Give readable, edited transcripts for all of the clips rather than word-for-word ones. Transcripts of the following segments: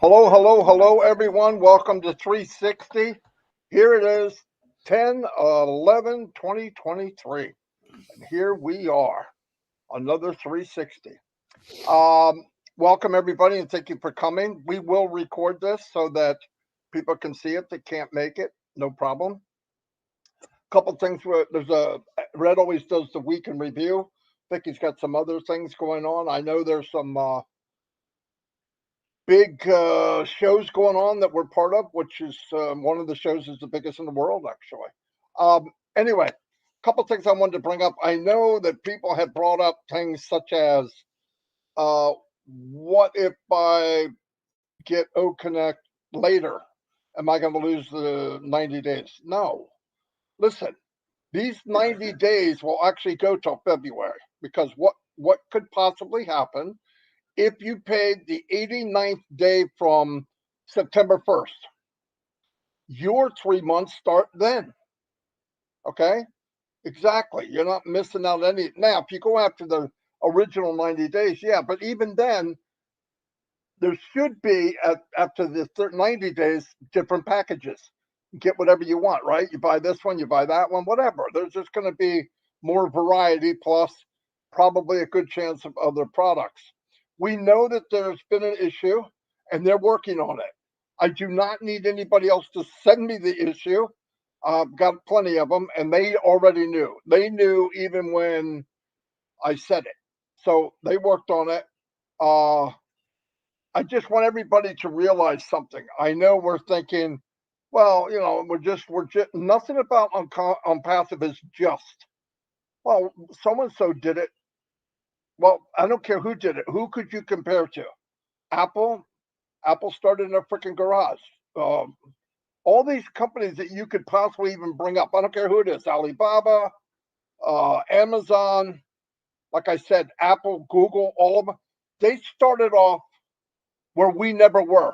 Hello, hello, hello, everyone. Welcome to 360. Here it is, 10/11/2023. And here we are, another 360. Um, Welcome, everybody, and thank you for coming. We will record this so that people can see it that can't make it. No problem. Couple things. There's a Red always does the week in review. I think he's got some other things going on. I know there's some big shows going on that we're part of, which is one of the shows is the biggest in the world, actually. Anyway, a couple things I wanted to bring up. I know that people have brought up things such as, uh, what if I get O Connect later? Am I going to lose the 90 days? No. Listen, these 90 days will actually go till February because what could possibly happen if you paid the 89th day from September 1st? Your 3 months start then. Okay? Exactly. You're not missing out any. Now, if you go after the original 90 days, yeah, but even then, there should be, after the 90 days, different packages. You get whatever you want, right? You buy this one, you buy that one, whatever. There's just going to be more variety, plus probably a good chance of other products. We know that there's been an issue and they're working on it. I do not need anybody else to send me the issue. I've got plenty of them, and they already knew. They knew even when I said it. So they worked on it. Uh, I just want everybody to realize something. I know we're thinking, well, we're just nothing about on passive is just. Well, so and so did it. Well, I don't care who did it. Who could you compare to? Apple. Apple started in a freaking garage. Um, all these companies that you could possibly even bring up. I don't care who it is. Alibaba, Amazon. Like I said, Apple, Google, all of them. They started off where we never were.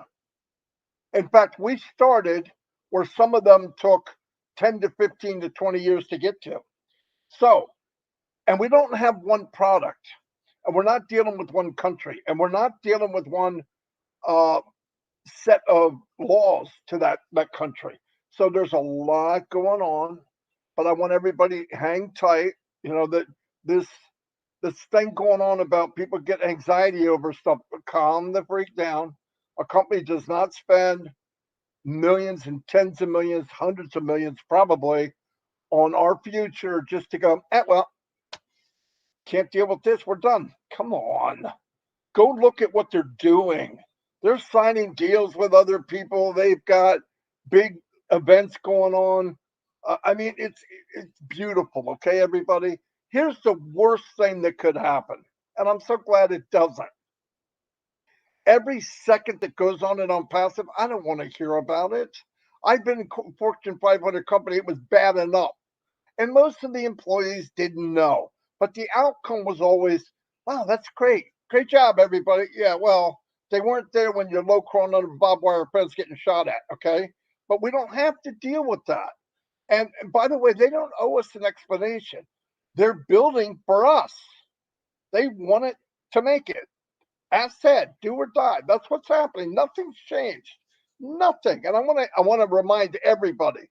In fact, we started where some of them took 10 to 15 to 20 years to get to. So, and we don't have one product, and we're not dealing with one country, and we're not dealing with one uh, set of laws to that country. So there's a lot going on, but I want everybody hang tight. You know that this this thing going on about people get anxiety over stuff. Calm the freak down. A company does not spend millions and tens of millions, hundreds of millions, probably on our future just to go. Well, can't deal with this. We're done. Come on, go look at what they're doing. They're signing deals with other people. They've got big events going on. I mean, it's beautiful. Okay, everybody. Here's the worst thing that could happen, and I'm so glad it doesn't. Every second that goes on and on passive, I don't want to hear about it. I've been in Fortune 500 company. It was bad enough, and most of the employees didn't know. But the outcome was always, "Wow, that's great, great job, everybody." Yeah, well, they weren't there when you're low crawling under a barbed wire fence getting shot at. Okay, but we don't have to deal with that. And by the way, they don't owe us an explanation. They're building for us. They want it to make it. As said, do or die. That's what's happening. Nothing's changed. Nothing. And I want to remind everybody.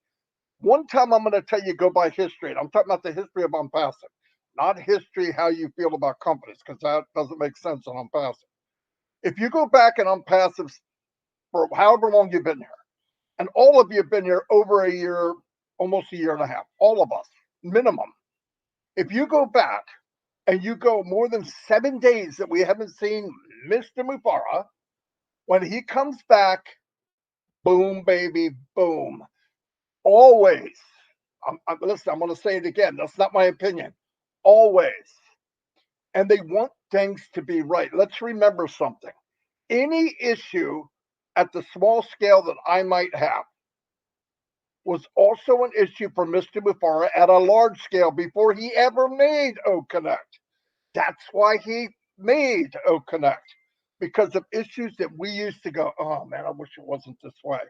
One time I'm going to tell you go by history. And I'm talking about the history of OnPassive, not history how you feel about companies, because that doesn't make sense on OnPassive. If you go back and OnPassive for however long you've been here, and all of you have been here over a year, almost a year and a half, all of us, minimum. If you go back and you go more than 7 days that we haven't seen Mr. Mufareh, when he comes back, boom, baby, boom. Always. Listen, I'm going to say it again. That's not my opinion. Always. And they want things to be right. Let's remember something. Any issue at the small scale that I might have was also an issue for Mr. Mufareh at a large scale before he ever made O-Connect. That's why he made O-Connect, because of issues that we used to go, oh man, I wish it wasn't this way.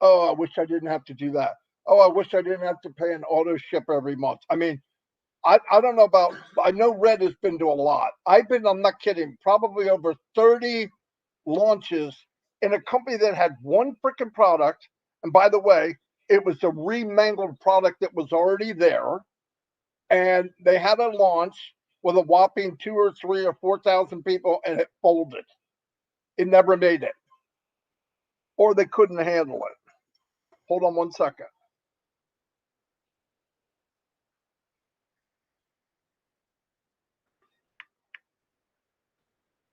Oh, I wish I didn't have to do that. Oh, I wish I didn't have to pay an auto ship every month. I mean, I don't know about, I know Red has been to a lot. I'm not kidding, probably over 30 launches in a company that had one freaking product. And by the way, it was a remangled product that was already there. And they had a launch with a whopping 2 or 3 or 4,000 people, and it folded. It never made it. Or they couldn't handle it. Hold on one second.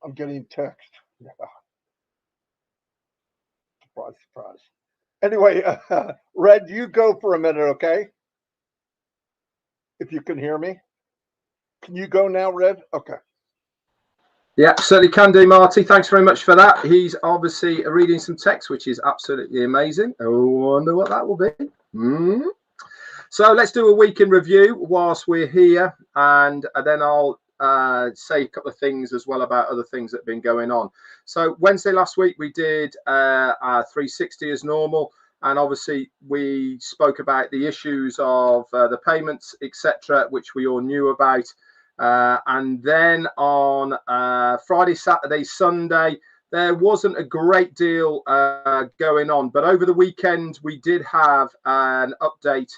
I'm getting text. Yeah. Surprise, surprise. Anyway, Red, you go for a minute, okay? If you can hear me. Can you go now, Red? Okay. Yeah, certainly can do, Marty. Thanks very much for that. He's obviously reading some text, which is absolutely amazing. I wonder what that will be. So let's do a week in review whilst we're here, and then I'll say a couple of things as well about other things that have been going on. So Wednesday last week we did our 360 as normal, and obviously we spoke about the issues of the payments, etc., which we all knew about. And then on Friday, Saturday, Sunday, there wasn't a great deal going on, but over the weekend we did have an update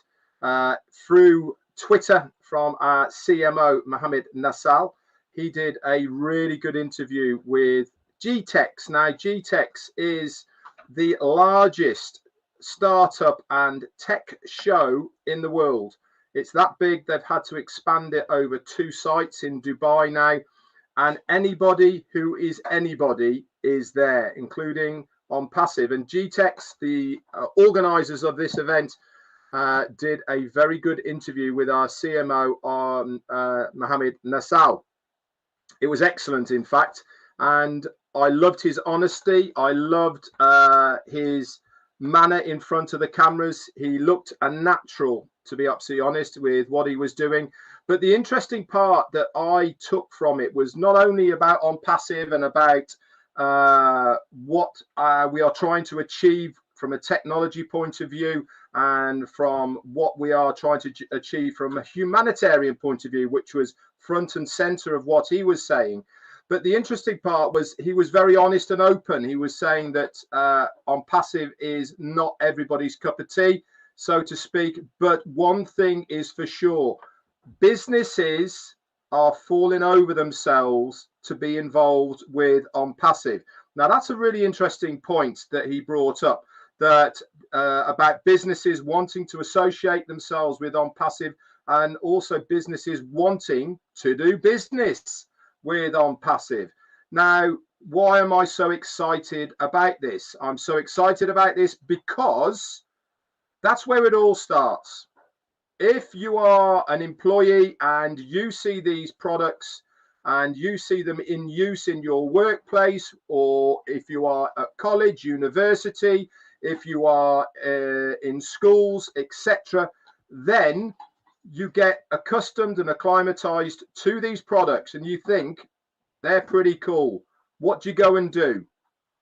through Twitter from our CMO, Mohammed Nassal. He did a really good interview with GTEx. Now, GTEx is the largest startup and tech show in the world. It's that big, they've had to expand it over 2 sites in Dubai now. And anybody who is anybody is there, including OnPassive. And GTEx, the organizers of this event, did a very good interview with our CMO on Mohammed Nassal. It was excellent, in fact, and I loved his honesty. I loved his manner in front of the cameras. He looked a natural, to be absolutely honest, with what he was doing. But the interesting part that I took from it was not only about OnPassive and about what we are trying to achieve from a technology point of view, and from what we are trying to achieve from a humanitarian point of view, which was front and center of what he was saying. But the interesting part was he was very honest and open. He was saying that OnPassive is not everybody's cup of tea, so to speak. But one thing is for sure, businesses are falling over themselves to be involved with OnPassive. Now, that's a really interesting point that he brought up, that about businesses wanting to associate themselves with OnPassive, and also businesses wanting to do business with OnPassive. Now, why am I so excited about this? I'm so excited about this because that's where it all starts. If you are an employee and you see these products and you see them in use in your workplace, or if you are at college, university, if you are in schools, etc., then you get accustomed and acclimatized to these products and you think they're pretty cool. What do you go and do?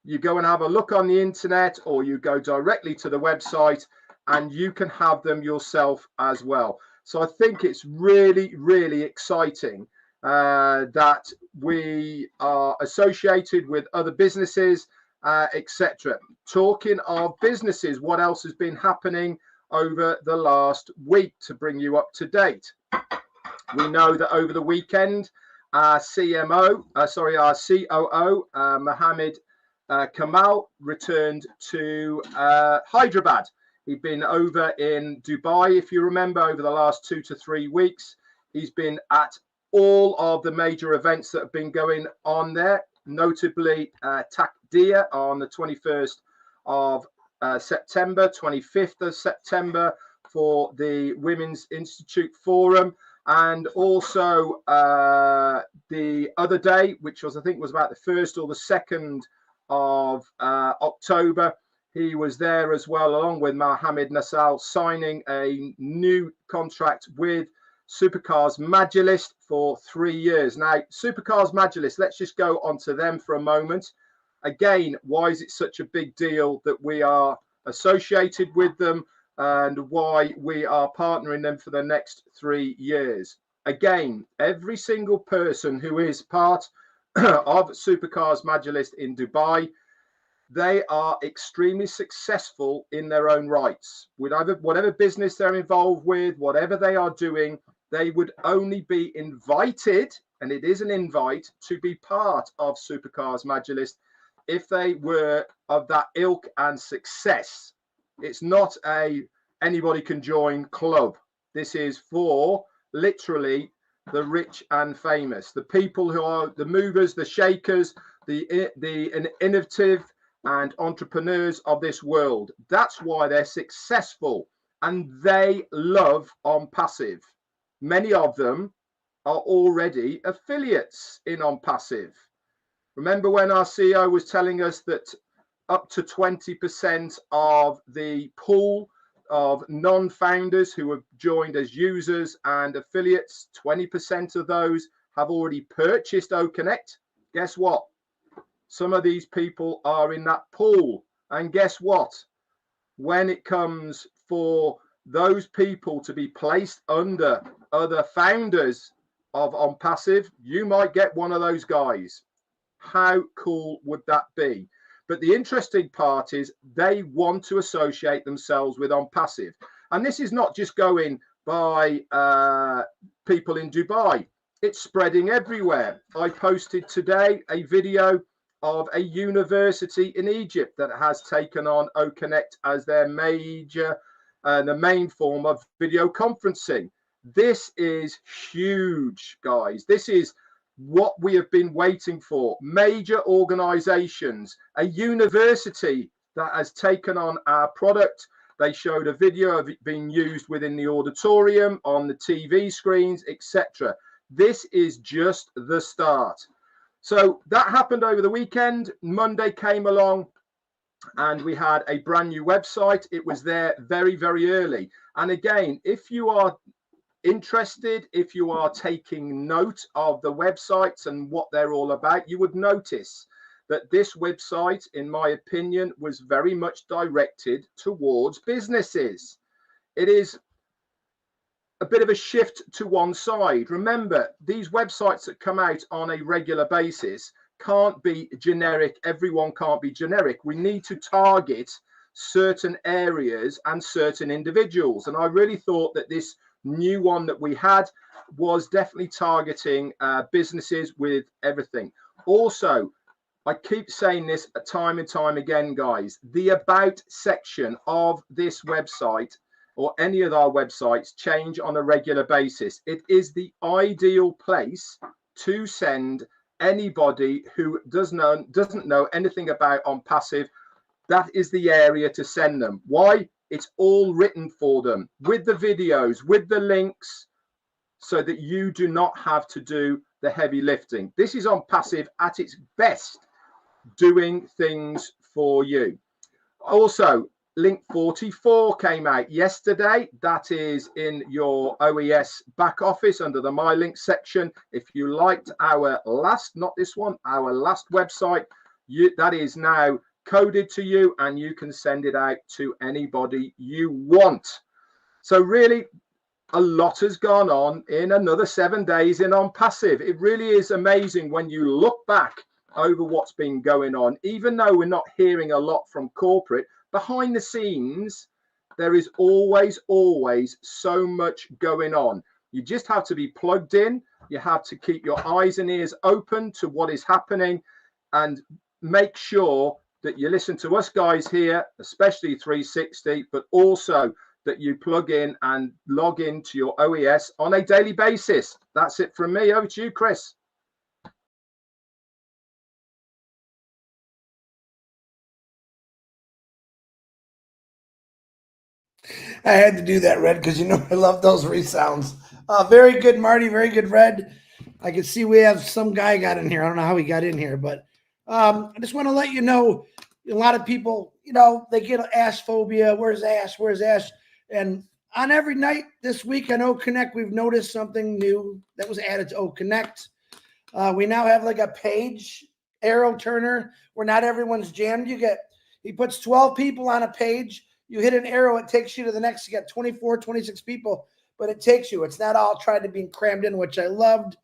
You go and have a look on the internet, or you go directly to the website and you can have them yourself as well. So I think it's really, really exciting that we are associated with other businesses, etc. Talking of businesses, what else has been happening over the last week to bring you up to date? We know that over the weekend, our COO, Mohammed Kamal, returned to Hyderabad. He'd been over in Dubai, if you remember, over the last 2 to 3 weeks. He's been at all of the major events that have been going on there, notably Takdir on the 21st of September, 25th of September for the Women's Institute Forum, and also the other day, which was, I think, was about the 1st or the 2nd of October. He was there as well, along with Mohammed Nassal, signing a new contract with Supercars Majlis for 3 years. Now, Supercars Majlis, let's just go onto them for a moment. Again, why is it such a big deal that we are associated with them, and why we are partnering them for the next 3 years? Again, every single person who is part of Supercars Majlis in Dubai They are extremely successful in their own rights. Whatever business they're involved with, whatever they are doing, they would only be invited, and it is an invite, to be part of Supercars Majorlist if they were of that ilk and success. It's not a anybody can join club. This is for literally the rich and famous, the people who are the movers, the shakers, the innovative and entrepreneurs of this world. That's why they're successful, and they love OnPassive. Many of them are already affiliates in OnPassive. Remember when our CEO was telling us that up to 20% of the pool of non-founders who have joined as users and affiliates, 20% of those have already purchased O-Connect? Guess what? Some of these people are in that pool. And guess what? When it comes for those people to be placed under other founders of OnPassive, you might get one of those guys. How cool would that be? But the interesting part is they want to associate themselves with OnPassive. And this is not just going by people in Dubai. It's spreading everywhere. I posted today a video of a university in Egypt that has taken on O-Connect as their major, the main form of video conferencing. This is huge, guys. This is what we have been waiting for. Major organizations, a university that has taken on our product. They showed a video of it being used within the auditorium, on the TV screens, etc. This is just the start. So that happened over the weekend. Monday came along and we had a brand new website. It was there very, very early. And again, if you are interested, if you are taking note of the websites and what they're all about, you would notice that this website, in my opinion, was very much directed towards businesses. It is a bit of a shift to one side. Remember, these websites that come out on a regular basis can't be generic. Everyone can't be generic. We need to target certain areas and certain individuals. And I really thought that this new one that we had was definitely targeting businesses with everything. Also, I keep saying this time and time again, guys, the about section of this website or any of our websites change on a regular basis. It is the ideal place to send anybody who doesn't know anything about OnPassive. That is the area to send them. Why? It's all written for them with the videos, with the links, so that you do not have to do the heavy lifting. This is OnPassive at its best, doing things for you. Also, link 44 came out yesterday. That is in your OES back office under the My Link section. If you liked our last, not this one, our last website, that is now coded to you and you can send it out to anybody you want. So really, a lot has gone on in another 7 days in OnPassive. It really is amazing when you look back over what's been going on. Even though we're not hearing a lot from corporate, behind the scenes, there is always so much going on. You just have to be plugged in. You have to keep your eyes and ears open to what is happening and make sure that you listen to us guys here, especially 360, but also that you plug in and log into your OES on a daily basis. That's it from me. Over to you, Chris. I had to do that, Red, because you know I love those resounds. Very good, Marty. Very good, Red. I can see we have some guy got in here. I don't know how he got in here, but I just want to let you know, a lot of people, you know, they get ash phobia. Where's Ash? Where's Ash? And on every night this week on O-Connect, we've noticed something new that was added to O-Connect. We now have like a page arrow turner where not everyone's jammed. He puts 12 people on a page. You hit an arrow, it takes you to the next. You got 24, 26 people, but it takes you. It's not all trying to be crammed in, which I loved.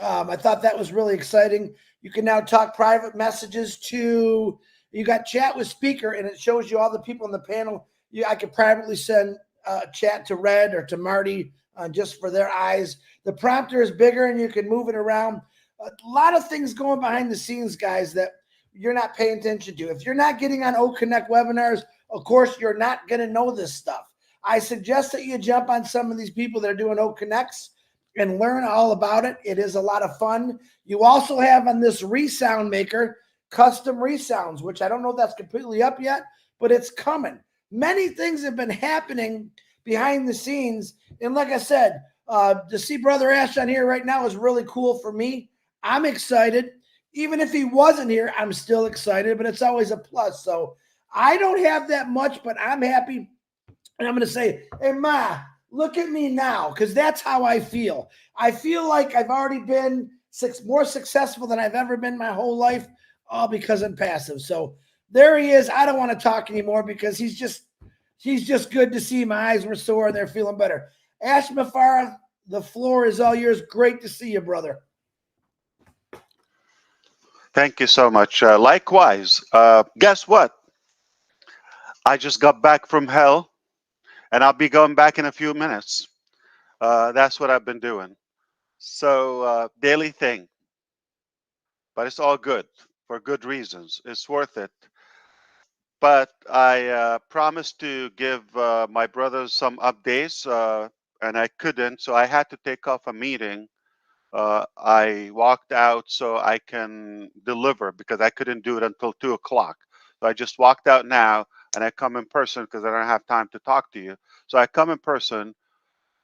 I thought that was really exciting. You can now talk private messages to You got chat with speaker, and it shows you all the people in the panel. I could privately send chat to Red or to Marty just for their eyes. The prompter is bigger, and you can move it around. A lot of things going behind the scenes, guys, that you're not paying attention to. If you're not getting on O-Connect webinars, of course, you're not going to know this stuff. I suggest that you jump on some of these people that are doing O-Connects and learn all about it. It is a lot of fun. You also have on this resound maker, custom resounds, which I don't know if that's completely up yet, but it's coming. Many things have been happening behind the scenes. And like I said, to see Brother Ash on here right now is really cool for me. I'm excited. Even if he wasn't here, I'm still excited, but it's always a plus. So I don't have that much, but I'm happy. And I'm going to say, hey, Ma, look at me now, because that's how I feel. I feel like I've already been more successful than I've ever been my whole life, all because I'm passive. So there he is. I don't want to talk anymore because he's just good to see. My eyes were sore and they're feeling better. Ash Mufareh, the floor is all yours. Great to see you, brother. Thank you so much. Likewise, guess what? I just got back from hell, and I'll be going back in a few minutes. That's what I've been doing. So daily thing, but it's all good for good reasons. It's worth it. But I promised to give my brothers some updates, and I couldn't, so I had to take off a meeting. I walked out so I can deliver because I couldn't do it until 2 o'clock. So I just walked out now, and I come in person because I don't have time to talk to you. So I come in person,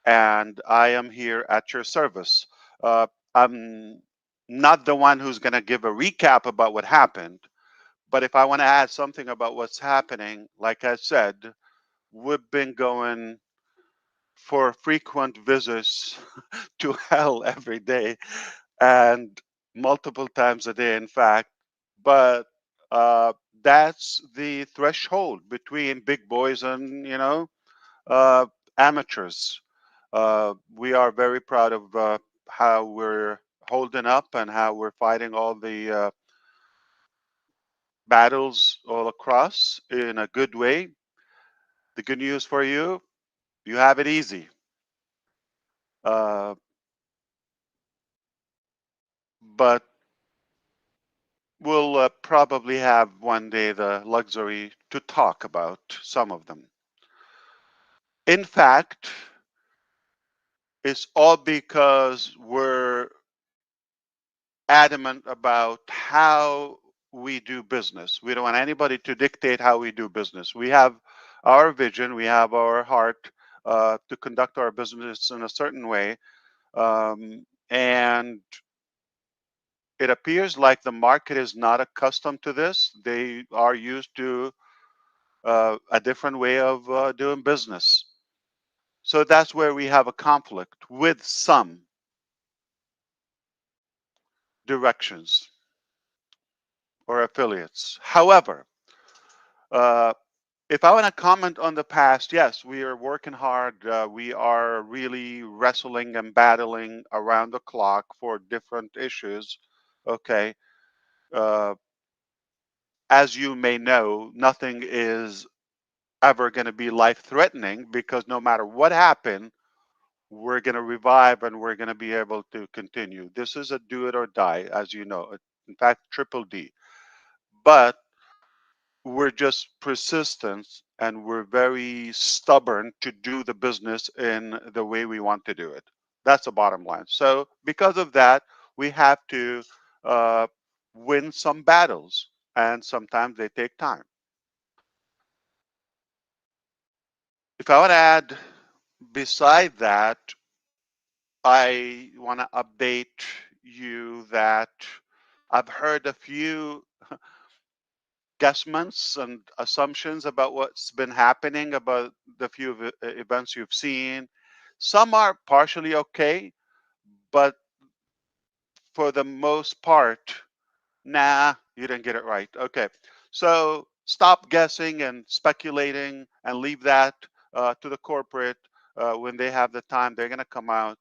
and I am here at your service. I'm not the one who's going to give a recap about what happened, but if I want to add something about what's happening, like I said, we've been going for frequent visits to hell every day and multiple times a day, in fact. But that's the threshold between big boys and, amateurs. We are very proud of how we're holding up and how we're fighting all the battles all across in a good way. The good news for you, you have it easy. But we'll probably have one day the luxury to talk about some of them. In fact, it's all because we're adamant about how we do business. We don't want anybody to dictate how we do business. We have our vision, we have our heart to conduct our business in a certain way. And it appears like the market is not accustomed to this. They are used to a different way of doing business. So that's where we have a conflict with some directions or affiliates. However, if I want to comment on the past, yes, we are working hard. We are really wrestling and battling around the clock for different issues. Okay. As you may know, nothing is ever going to be life-threatening because no matter what happened, we're going to revive and we're going to be able to continue. This is a do it or die, as you know. In fact, triple D. But we're just persistent and we're very stubborn to do the business in the way we want to do it. That's the bottom line. So because of that, we have to win some battles, and sometimes they take time. If I want to add, beside that, I want to update you that I've heard a few guesstimates and assumptions about what's been happening about the few events you've seen. Some are partially okay, but for the most part, nah, you didn't get it right. Okay, so stop guessing and speculating and leave that to the corporate. When they have the time, they're going to come out.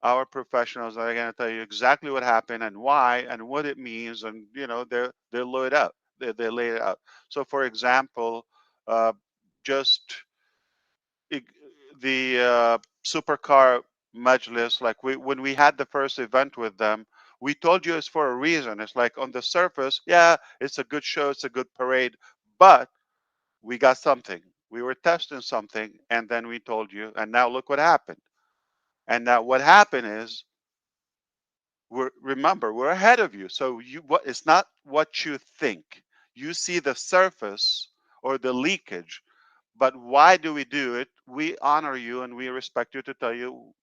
Our professionals are going to tell you exactly what happened and why and what it means, and they'll load up. they lay it out. So, for example, just the supercar majlis, like when we had the first event with them, we told you it's for a reason. It's like on the surface, yeah, it's a good show, it's a good parade, but we got something. We were testing something, and then we told you, and now look what happened. And now what happened is, remember, we're ahead of you. So it's not what you think. You see the surface or the leakage, but why do we do it? We honor you and we respect you to tell you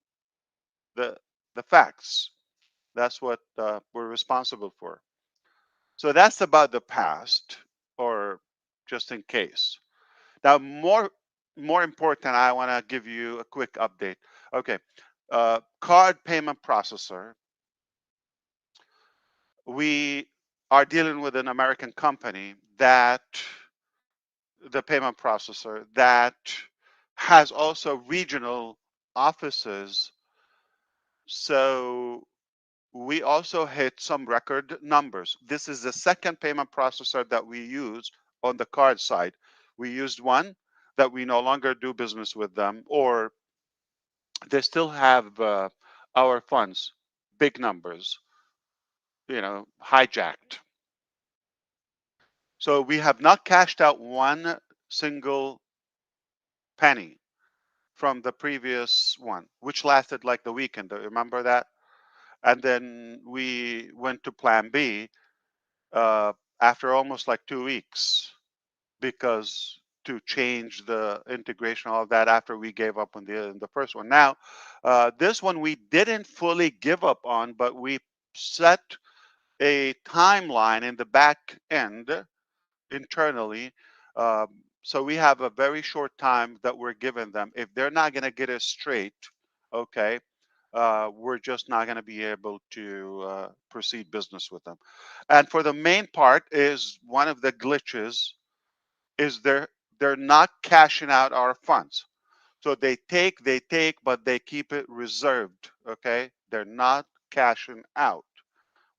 the facts. That's what we're responsible for. So that's about the past, or just in case. Now, more important, I want to give you a quick update. Okay, card payment processor. We are dealing with an American company that the payment processor that has also regional offices. So we also hit some record numbers. This is the second payment processor that we use on the card side. We used one that we no longer do business with them, or they still have our funds, big numbers, hijacked. So we have not cashed out one single penny from the previous one, which lasted like the weekend. Remember that? And then we went to plan B after almost like 2 weeks, because to change the integration, all of that, after we gave up on the first one. Now, this one we didn't fully give up on, but we set a timeline in the back end internally. So we have a very short time that we're giving them. If they're not going to get it straight, okay, we're just not going to be able to proceed business with them. And for the main part is one of the glitches is they're not cashing out our funds. So they take, but they keep it reserved. Okay, they're not cashing out.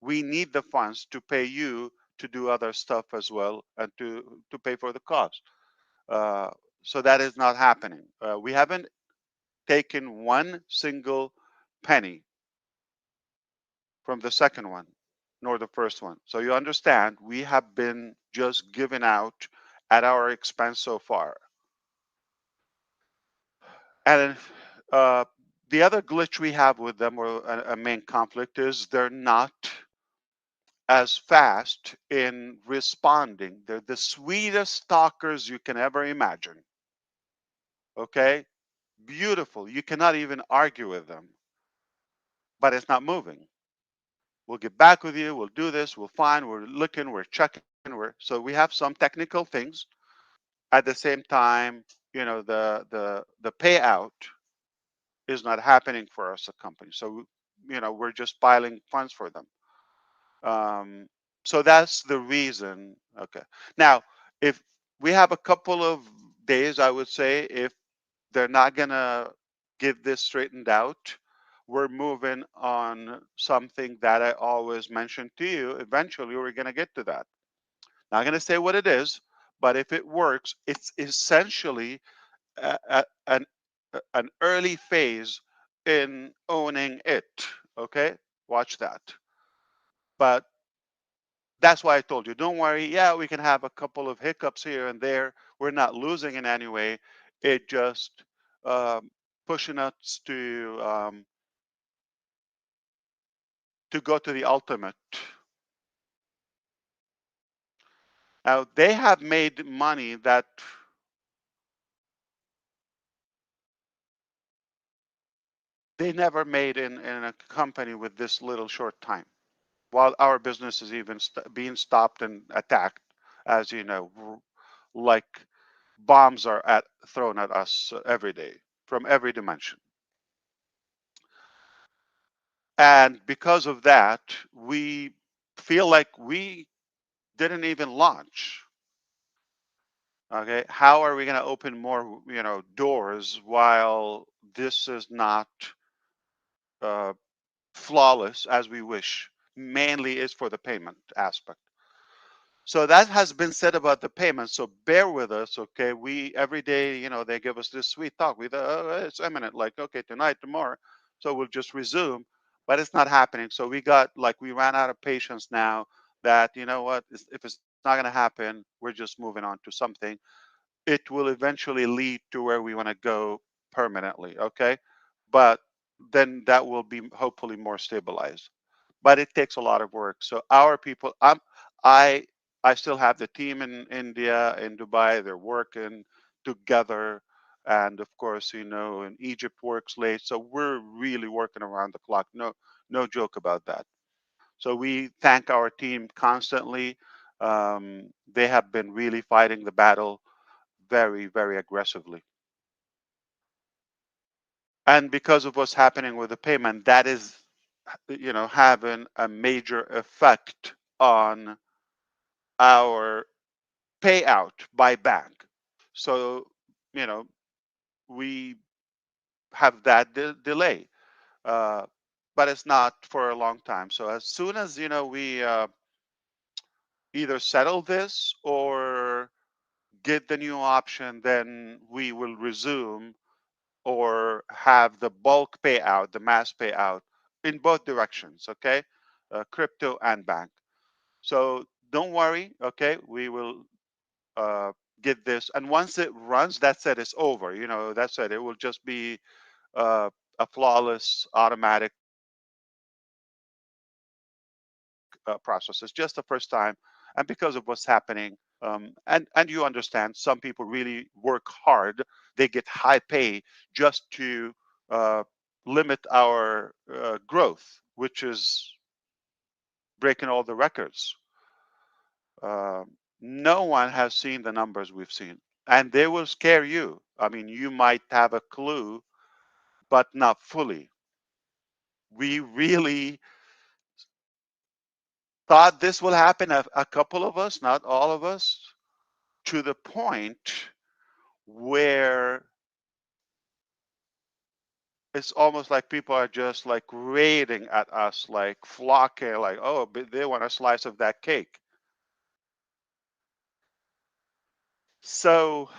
We need the funds to pay you to do other stuff as well, and to pay for the cost. Uh, so that is not happening. We haven't taken one single penny from the second one, nor the first one. So you understand, we have been just giving out at our expense so far. And the other glitch we have with them, or a main conflict, is they're not as fast in responding. They're the sweetest stalkers you can ever imagine. Okay? Beautiful. You cannot even argue with them, but it's not moving. We'll get back with you. We'll do this. We'll find. We're looking. We're checking. So we have some technical things. At the same time, the payout is not happening for us, a company. So we're just piling funds for them. So that's the reason. Okay. Now, if we have a couple of days, I would say, if they're not gonna get this straightened out, we're moving on something that I always mention to you. Eventually, we're gonna get to that. Not gonna say what it is, but if it works, it's essentially an early phase in owning it. Okay, watch that. But that's why I told you, don't worry. Yeah, we can have a couple of hiccups here and there. We're not losing in any way. It just pushing us to go to the ultimate. Now, they have made money that they never made in a company with this little short time, while our business is even being stopped and attacked, as you know, like bombs are thrown at us every day from every dimension. And because of that, we feel like we didn't even launch. Okay, how are we going to open more, doors while this is not flawless as we wish? Mainly is for the payment aspect. So that has been said about the payment. So bear with us, okay? We every day, they give us this sweet talk. We it's imminent, like okay, tonight, tomorrow. So we'll just resume, but it's not happening. So we ran out of patience now. That you know what, if it's not going to happen, we're just moving on to something. It will eventually lead to where we want to go permanently, okay? But then that will be hopefully more stabilized. But it takes a lot of work. So our people, I I still have the team in India, in Dubai. They're working together, and of course, in Egypt works late. So we're really working around the clock. No joke about that. So we thank our team constantly. They have been really fighting the battle very, very aggressively. And because of what's happening with the payment, that is, having a major effect on our payout by bank. So, you know, we have that delay, uh, but it's not for a long time. So as soon as, we either settle this or get the new option, then we will resume or have the bulk payout, the mass payout in both directions, okay? Crypto and bank. So don't worry, okay? We will uh, get this. And once it runs, that's it, it's over. That's it. It will just be a flawless, automatic process. It's just the first time. And because of what's happening, and you understand, some people really work hard. They get high pay just to uh, limit our growth, which is breaking all the records. No one has seen the numbers we've seen, and they will scare you. I mean, you might have a clue, but not fully. We really thought this will happen, a couple of us, not all of us, to the point where it's almost like people are just like raiding at us, like flocking, like, oh, but they want a slice of that cake. So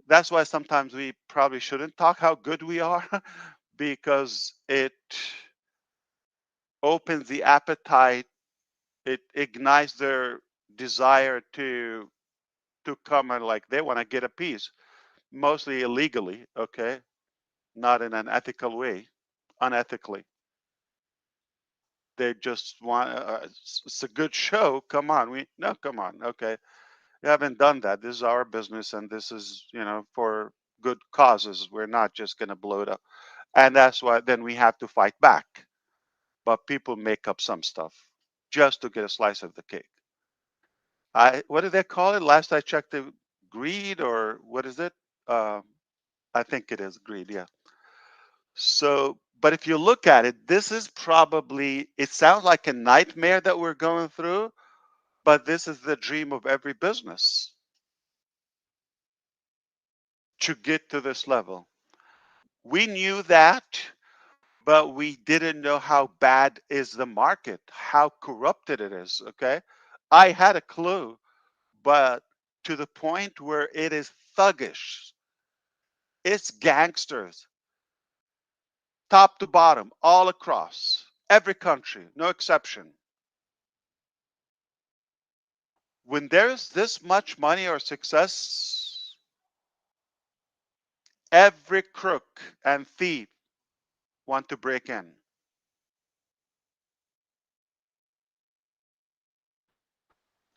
that's why sometimes we probably shouldn't talk how good we are because it opens the appetite, it ignites their desire to come and like they want to get a piece, mostly illegally, okay, not in an ethical way, unethically. They just want it's a good show. Come on, come on, okay. We haven't done that. This is our business, and this is for good causes. We're not just going to blow it up, and that's why then we have to fight back. But people make up some stuff just to get a slice of the cake. What do they call it? Last I checked, the greed, or what is it? Uh, I think it is greed. Yeah. So, but if you look at it, this is probably, it sounds like a nightmare that we're going through, but this is the dream of every business to get to this level. We knew that, but we didn't know how bad is the market, how corrupted it is. Okay. I had a clue, but to the point where it is thuggish, it's gangsters, top to bottom, all across every country, no exception. When there's this much money or success, every crook and thief want to break in.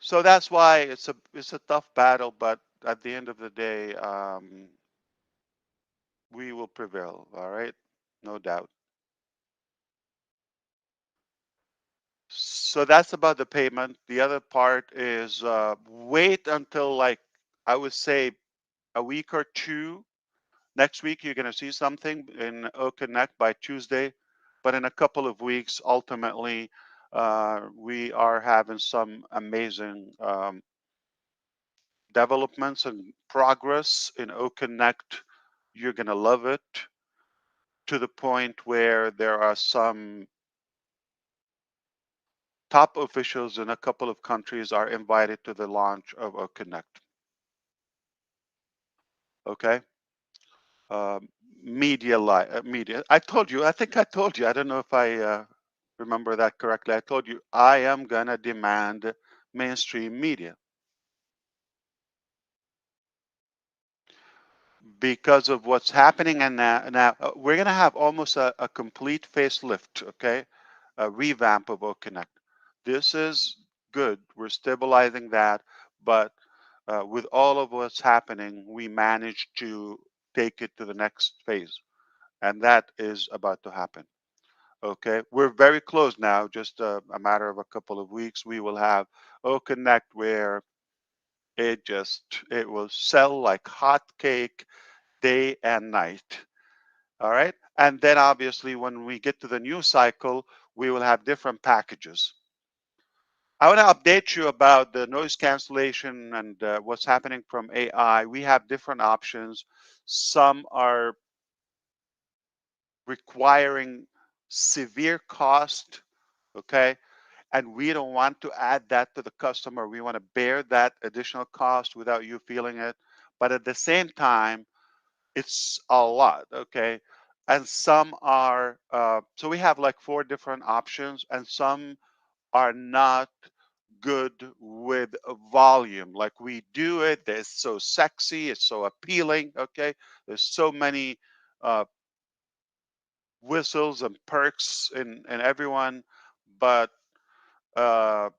So that's why it's a tough battle, but at the end of the day, we will prevail. All right, no doubt. So that's about the payment. The other part is wait until, like, I would say a week or two. Next week, you're going to see something in O-Connect by Tuesday, but in a couple of weeks, ultimately, we are having some amazing developments and progress in O-Connect. You're going to love it, to the point where there are some top officials in a couple of countries are invited to the launch of O-Connect. Okay. Um, media. I told you. I think I told you. I don't know if I remember that correctly. I told you I am gonna demand mainstream media because of what's happening. And now we're gonna have almost a complete facelift. Okay, a revamp of O-Connect. This is good. We're stabilizing that, but with all of what's happening, we managed to take it to the next phase, and that is about to happen. Okay, we're very close now, just a matter of a couple of weeks. We will have O-Connect where it will sell like hotcake day and night. All right, and then obviously when we get to the new cycle, we will have different packages. I want to update you about the noise cancellation and what's happening from AI. We have different options. Some are requiring severe cost, okay? And we don't want to add that to the customer. We want to bear that additional cost without you feeling it. But at the same time, it's a lot, okay? And some are, so we have like 4 different options, and some are not good with volume. Like we do it, it's so sexy, it's so appealing, okay? There's so many uh, whistles and perks in everyone, but uh,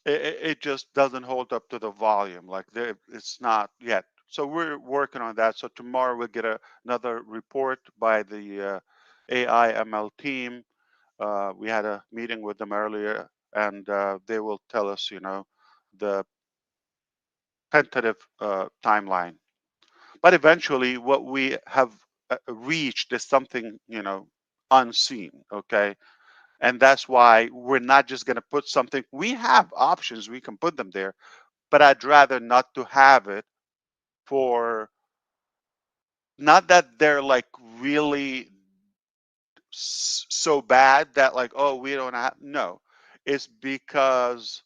it just doesn't hold up to the volume. Like it's not yet. So we're working on that. So tomorrow we'll get another report by the AI ML team. We had a meeting with them earlier, and they will tell us, you know, the tentative timeline. But eventually, what we have reached is something, you know, unseen. Okay, and that's why we're not just going to put something. We have options; we can put them there, but I'd rather not to have it for. Not that they're like really so bad that like, oh, we don't have. No, it's because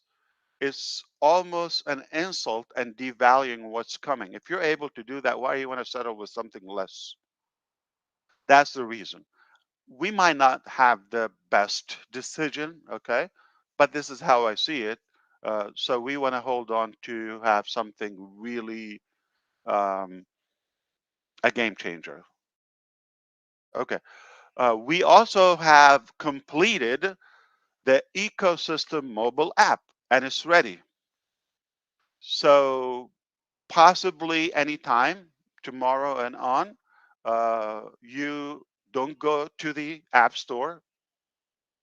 it's almost an insult and devaluing what's coming. If you're able to do that, why do you want to settle with something less? That's the reason. We might not have the best decision, okay, but this is how I see it. So we want to hold on to have something really um, a game changer. Okay. We also have completed the ecosystem mobile app, and it's ready. So possibly anytime tomorrow and on, you don't go to the app store,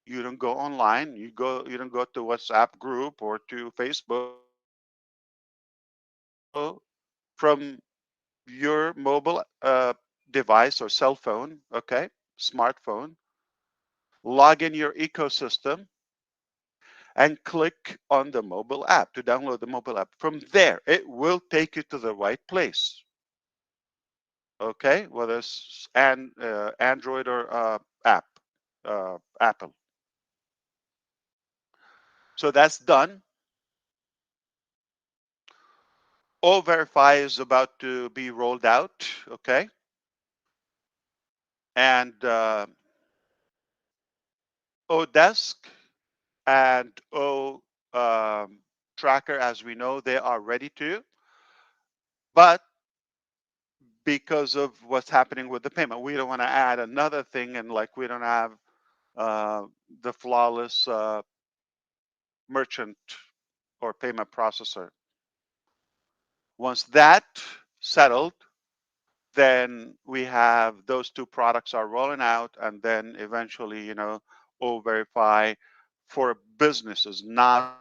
you don't go online, you don't go to WhatsApp group or to Facebook. So from your mobile device or cell phone, okay, smartphone, log in your ecosystem and click on the mobile app to download the mobile app. From there, it will take you to the right place. Okay, whether it's Android or Apple. So that's done. O-Verify is about to be rolled out. Okay, and O-Desk and O-Tracker, as we know, they are ready to, but because of what's happening with the payment, we don't want to add another thing, and like we don't have uh, the flawless merchant or payment processor. Once that settled, then we have those 2 products are rolling out, and then eventually, you know, O-Verify for businesses, not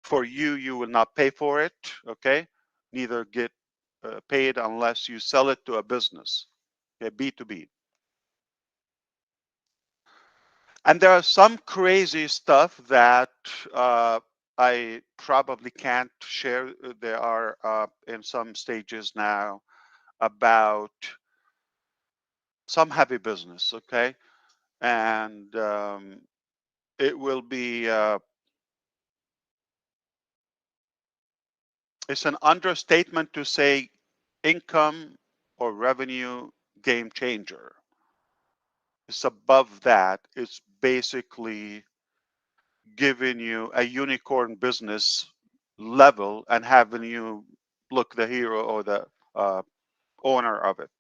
for you. You will not pay for it, okay? Neither get paid unless you sell it to a business, okay, B2B. And there are some crazy stuff that I probably can't share. There are in some stages now about some heavy business, okay? And it will be, it's an understatement to say income or revenue game changer. It's above that. It's basically giving you a unicorn business level and having you look the hero or the uh, owner of it,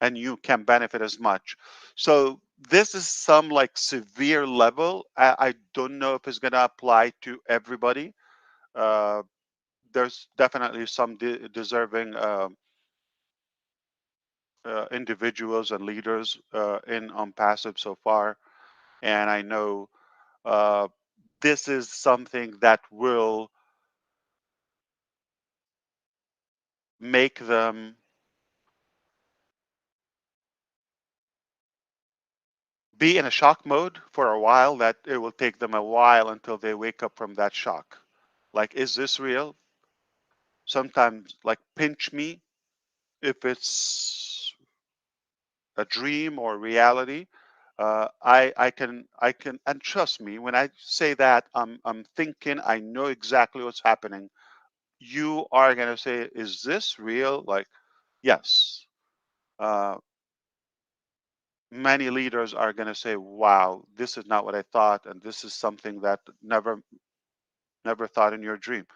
and you can benefit as much. So this is some like severe level. I don't know if it's going to apply to everybody. Uh, there's definitely some deserving individuals and leaders in OnPassive so far, and I know uh, this is something that will make them be in a shock mode for a while, that it will take them a while until they wake up from that shock. Like, is this real? Sometimes, like, pinch me if it's a dream or reality. I can, and trust me when I say that, I'm thinking, I know exactly what's happening. You are gonna say, "Is this real?" Like, yes. Uh, Many leaders are gonna say, "Wow, this is not what I thought, and this is something that never thought in your dream.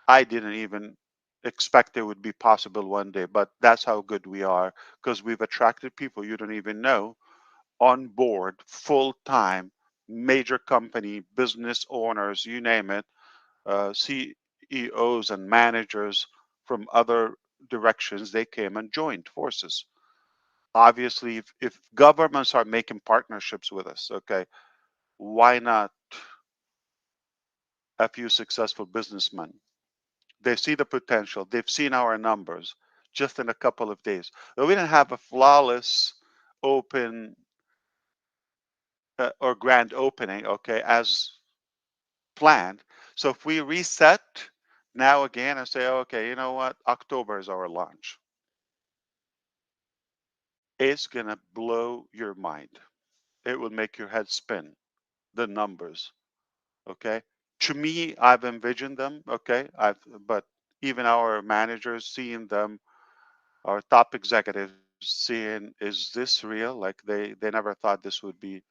I didn't even expect it would be possible one day." But that's how good we are, because we've attracted people you don't even know on board full time, major company, business owners, you name it, CEOs and managers from other directions. They came and joined forces. Obviously, if governments are making partnerships with us, okay, why not a few successful businessmen? They see the potential. They've seen our numbers just in a couple of days. We didn't have a flawless open or grand opening, okay, as planned. So if we reset now again and say, okay, you know what, October is our launch, it's gonna blow your mind. It will make your head spin. The numbers, okay. To me, I've envisioned them, okay. But even our managers seeing them, our top executives seeing, is this real? Like, they never thought this would be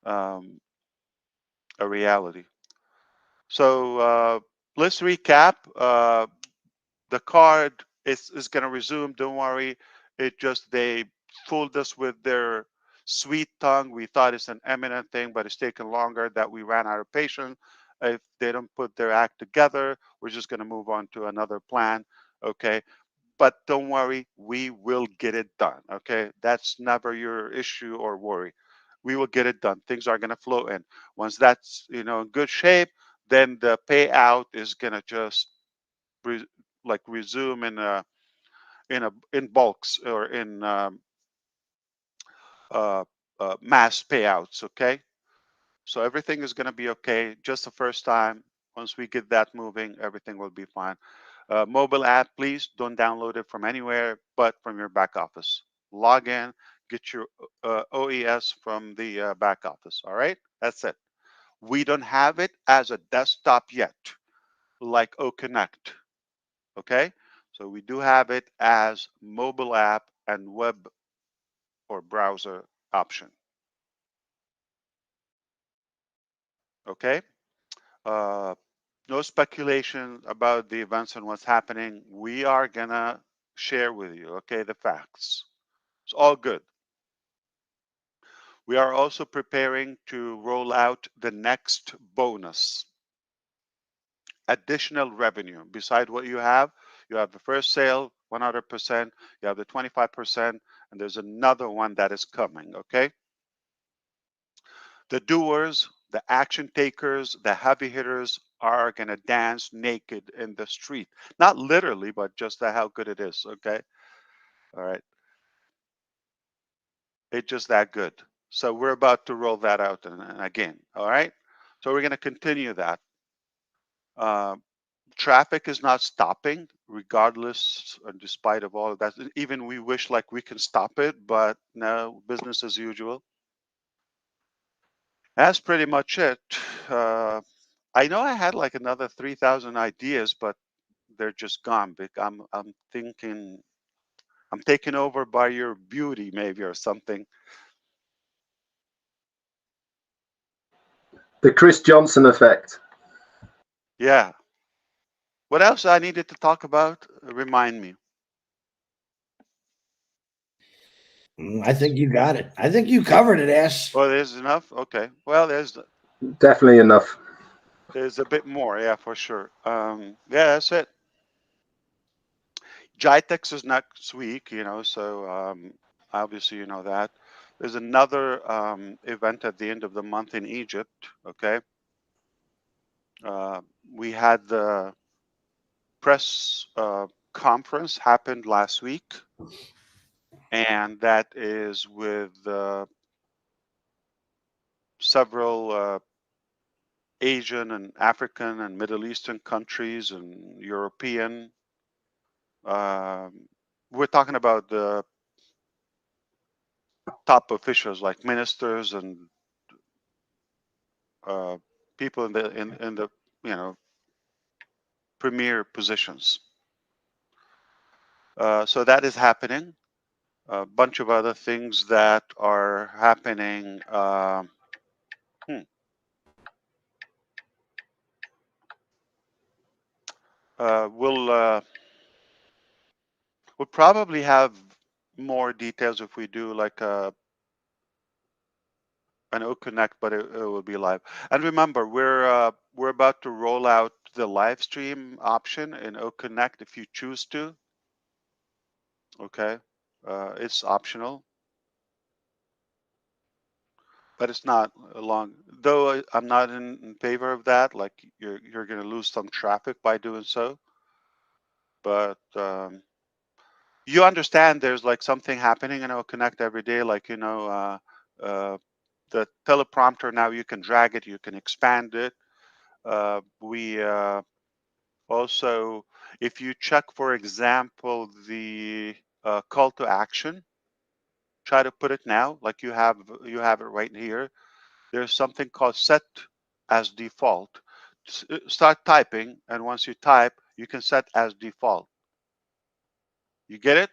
um, a reality. So let's recap. The card is going to resume. Don't worry. It just, they fooled us with their sweet tongue. We thought it's an imminent thing, but it's taken longer, that we ran out of patience. If they don't put their act together, we're just going to move on to another plan. Okay. But don't worry, we will get it done. Okay. That's never your issue or worry. We will get it done. Things are going to flow in. Once that's, in good shape, then the payout is going to just re- like resume in bulks, or in uh, mass payouts. Okay, so everything is going to be okay. Just the first time. Once we get that moving, everything will be fine. Mobile app, please don't download it from anywhere but from your back office. Log in, get your OES from the back office. All right, that's it. We don't have it as a desktop yet, like O-Connect. Okay, so we do have it as mobile app and web or browser option. Okay, uh, no speculation about the events and what's happening. We are gonna share with you, okay, the facts. It's all good. We are also preparing to roll out the next bonus, additional revenue. Beside what you have the first sale, 100%, you have the 25%, and there's another one that is coming, okay? The doers, the action takers, the heavy hitters are going to dance naked in the street. Not literally, but just how good it is, okay? All right. It's just that good. So we're about to roll that out and again, all right? So we're going to continue that. Uh, Traffic is not stopping, regardless and despite of all of that. Even we wish like we can stop it, but no, business as usual. That's pretty much it. I know I had like another 3,000 ideas, but they're just gone. I'm thinking I'm taken over by your beauty, maybe, or something. The Chris Johnson effect. Yeah. What else I needed to talk about? Remind me. I think you got it. I think you covered it, Ash. Oh, there's enough. Okay. Well, there's Definitely enough. a bit more. Yeah, for sure. Yeah, that's it. GITEX is next week, so obviously you know that. There's another event at the end of the month in Egypt, okay? We had the press conference happened last week, and that is with several Asian and African and Middle Eastern countries and European. We're talking about the top officials like ministers and people in the premier positions. So that is happening. A bunch of other things that are happening. We'll probably have more details if we do like an O-Connect, but it will be live. And remember, we're about to roll out the live stream option in O-Connect if you choose to. Okay, it's optional, but it's not long. Though I'm not in favor of that. Like you're going to lose some traffic by doing so. But you understand there's like something happening in O-Connect every day. Like the teleprompter now you can drag it, you can expand it. We also, if you check, for example, the call to action, try to put it now, like you have it right here. There's something called set as default. Start typing, and once you type, you can set as default. You get it?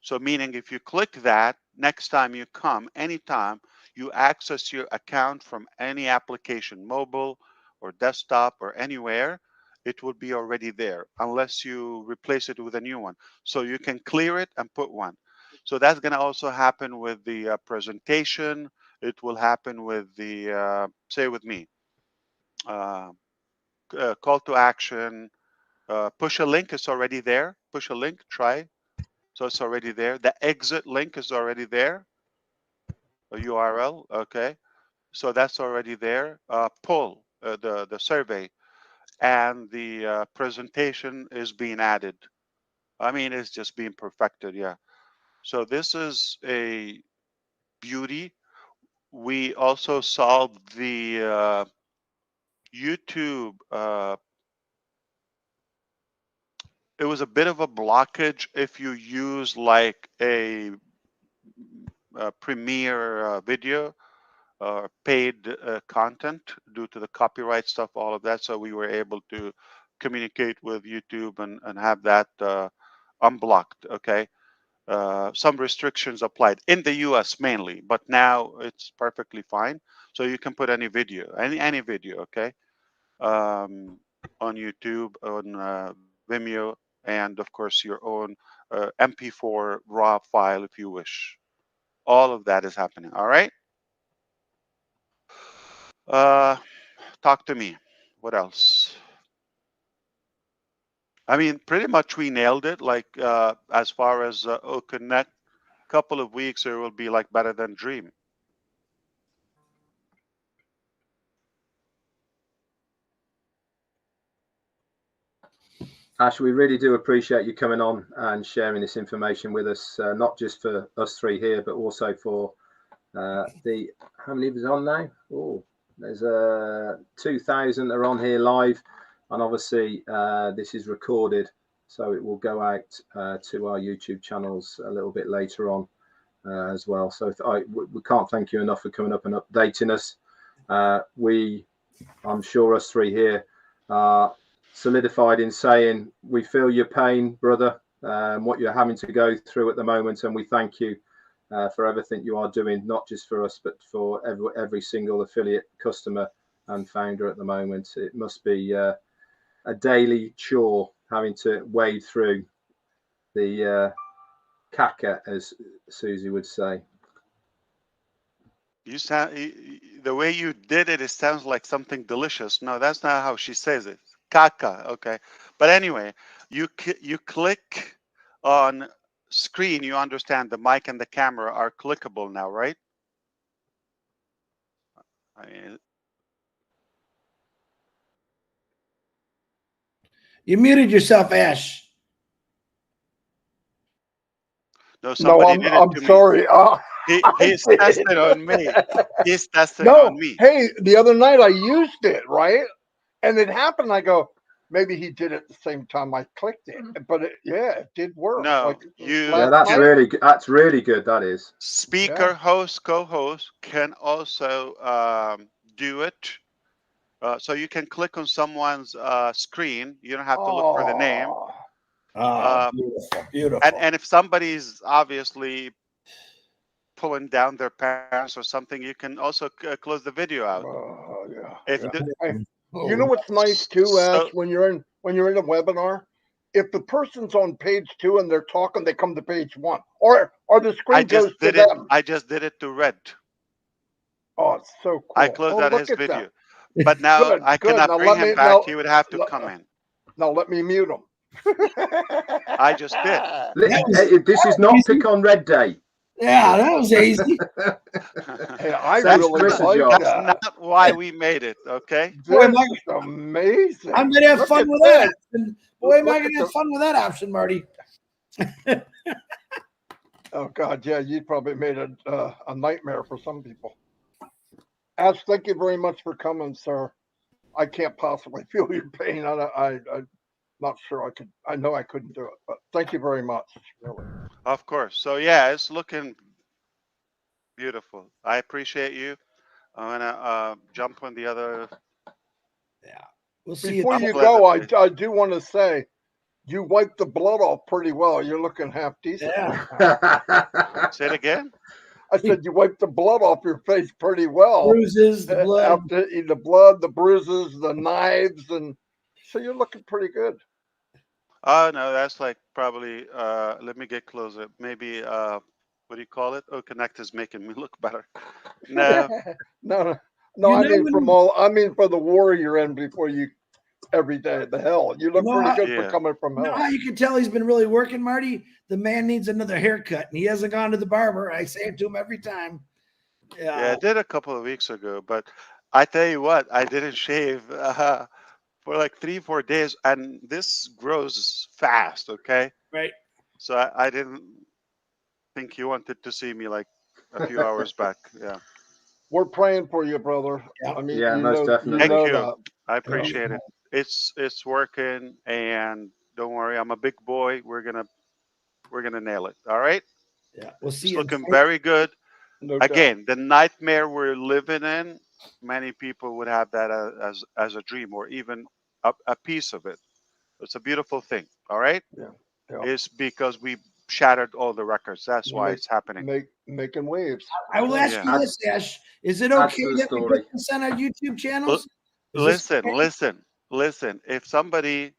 So meaning if you click that, next time you come, anytime you access your account from any application, mobile or desktop or anywhere, it will be already there unless you replace it with a new one. So you can clear it and put one. So that's going to also happen with the presentation. It will happen with the, say with me, call to action, push a link is already there. Push a link, try. So it's already there. The exit link is already there. A URL, okay. So that's already there. Pull the survey, and the presentation is being added. I mean, it's just being perfected, yeah. So this is a beauty. We also solved the YouTube. It was a bit of a blockage if you use like a Premiere video paid content due to the copyright stuff, all of that. So we were able to communicate with YouTube and have that unblocked. Okay. Some restrictions applied in the US mainly, but now it's perfectly fine. So you can put any video, any video, okay, on YouTube, on Vimeo, and of course your own MP4 RAW file if you wish. All of that is happening. All right. Talk to me. What else? I mean, pretty much we nailed it. Like as far as O-Connect, couple of weeks it will be like better than Dream. Ash, we really do appreciate you coming on and sharing this information with us, not just for us three here, but also for the, how many of us on now? Oh, there's 2,000 are on here live, and obviously this is recorded, so it will go out to our YouTube channels a little bit later on as well. So we can't thank you enough for coming up and updating us I'm sure us three here are solidified in saying we feel your pain, brother, what you're having to go through at the moment, and we thank you for everything you are doing, not just for us, but for every single affiliate, customer, and founder at the moment. It must be a daily chore having to wade through the caca, as Susie would say. You sound the way you did it. It sounds like something delicious. No, that's not how she says it. Caca. Okay, but anyway, you click on screen. You understand the mic and the camera are clickable now, right? You muted yourself, Ash. No, somebody did it I'm to me. sorry. He's testing on me. He's testing No, on me. hey, the other night I used it, right? And it happened. I go, maybe he did it at the same time I clicked it. But it did work. No, like yeah, that's really good. That's really good. That is. Speaker, host, co-host can also do it. So you can click on someone's screen. You don't have to look for the name. Beautiful. And if somebody's obviously pulling down their pants or something, you can also close the video out. You know what's nice too, Ash, when you're in a webinar, if the person's on page 2 and they're talking, they come to page 1, or the screen goes to them. I just did it to Red. Oh, it's so cool. I closed out his video, but now Good, I cannot now bring him back. now, he would have to come in. Now let me mute him. I just did. This is not pick on Red Day. Yeah, that was easy. Hey, I really like that. That's not why we made it, okay? Boy, that's amazing. I'm gonna have fun with that. Boy, am I gonna have fun with that option, Marty. Oh God, yeah, you probably made it a nightmare for some people. Ash, thank you very much for coming, sir. I can't possibly feel your pain. I'm not sure I could. I know I couldn't do it, but thank you very much. Really. Of course. So yeah, it's looking beautiful. I appreciate you. I'm gonna jump on the other. Yeah, we'll see. Before you go, I do want to say, you wiped the blood off pretty well. You're looking half decent. Yeah. Say it again. I said you wiped the blood off your face pretty well. Bruises, the blood. After the blood, the bruises, the knives, and so you're looking pretty good. Oh no, that's like probably. Let me get closer. Maybe. What do you call it? O-Connect is making me look better. No. No. I mean for the war you're in before you. Every day, the hell, you look pretty good for coming from hell. You know how you can tell he's been really working, Marty? The man needs another haircut, and he hasn't gone to the barber. I say it to him every time. Yeah, I did a couple of weeks ago, but I tell you what, I didn't shave for like 3-4 days, and this grows fast. Okay, right. So I didn't think you wanted to see me like a few hours back. Yeah, we're praying for you, brother. Yeah. I mean, yeah, most definitely. Thank you. I appreciate it. It's working, and don't worry, I'm a big boy. We're gonna nail it. All right. Yeah, we'll see. It's looking very good. No Again, the nightmare we're living in, many people would have that as a dream, or even a piece of it. It's a beautiful thing. All right. Yeah. It's because we shattered all the records. That's why it's happening. Making waves. I will ask you this, Ash. Is it okay that we put this on our YouTube channels? Listen. If somebody,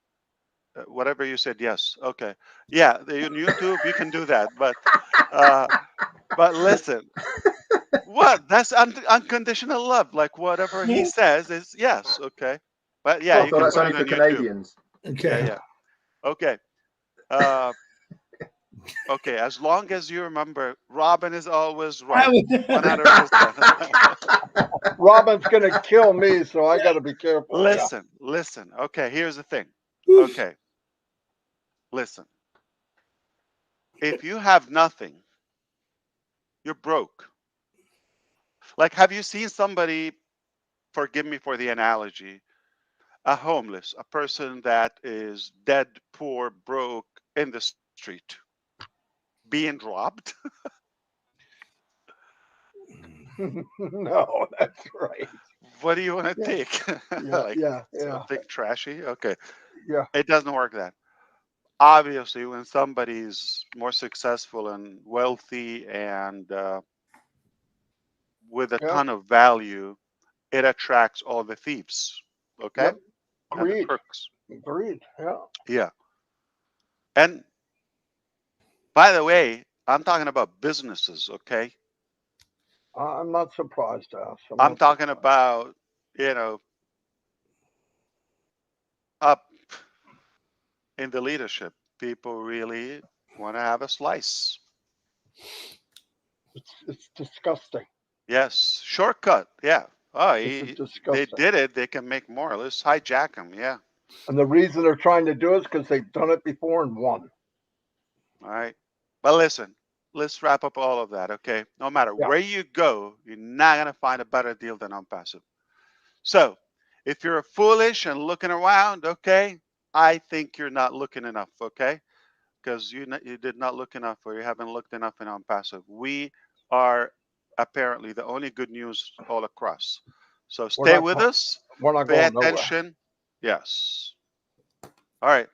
whatever you said, yes, okay, yeah, on YouTube you can do that, but listen, what? That's unconditional love. Like whatever he says is yes, okay, but yeah, you can that's put only it on for YouTube. Canadians. Okay. Yeah. Okay. Okay, as long as you remember, Robin is always right. 100%. Robin's gonna kill me, so I got to be careful. Listen. Okay, here's the thing. Okay, listen. If you have nothing, you're broke. Like, have you seen somebody? Forgive me for the analogy. A homeless, a person that is dead, poor, broke in the street, being robbed. No, that's right. what do you want to Yeah. take? Yeah, Like yeah, something trashy? Okay. yeah. It doesn't work that. Obviously, when somebody's more successful and wealthy and with a Yeah. ton of value, it attracts all the thieves. Okay. Yep. And the Agreed. crooks. Agreed. Yeah. Yeah. And by the way, I'm talking about businesses. Okay. I'm not surprised, Ash. I'm not talking surprised. about, you know, up in the leadership. People really want to have a slice. It's disgusting. Yes. Shortcut. Yeah. Oh, This is they disgusting. did it. They can make more. Let's hijack them. Yeah. And the reason they're trying to do it is because they've done it before and won. All right. But listen, let's wrap up all of that. Okay. No matter Yeah. where you go, you're not going to find a better deal than OnPassive. So if you're foolish and looking around, okay, I think you're not looking enough. Okay. Because you did not look enough, or you haven't looked enough in OnPassive. We are apparently the only good news all across. So stay with us. We're not Pay going nowhere. attention. Yes. All right.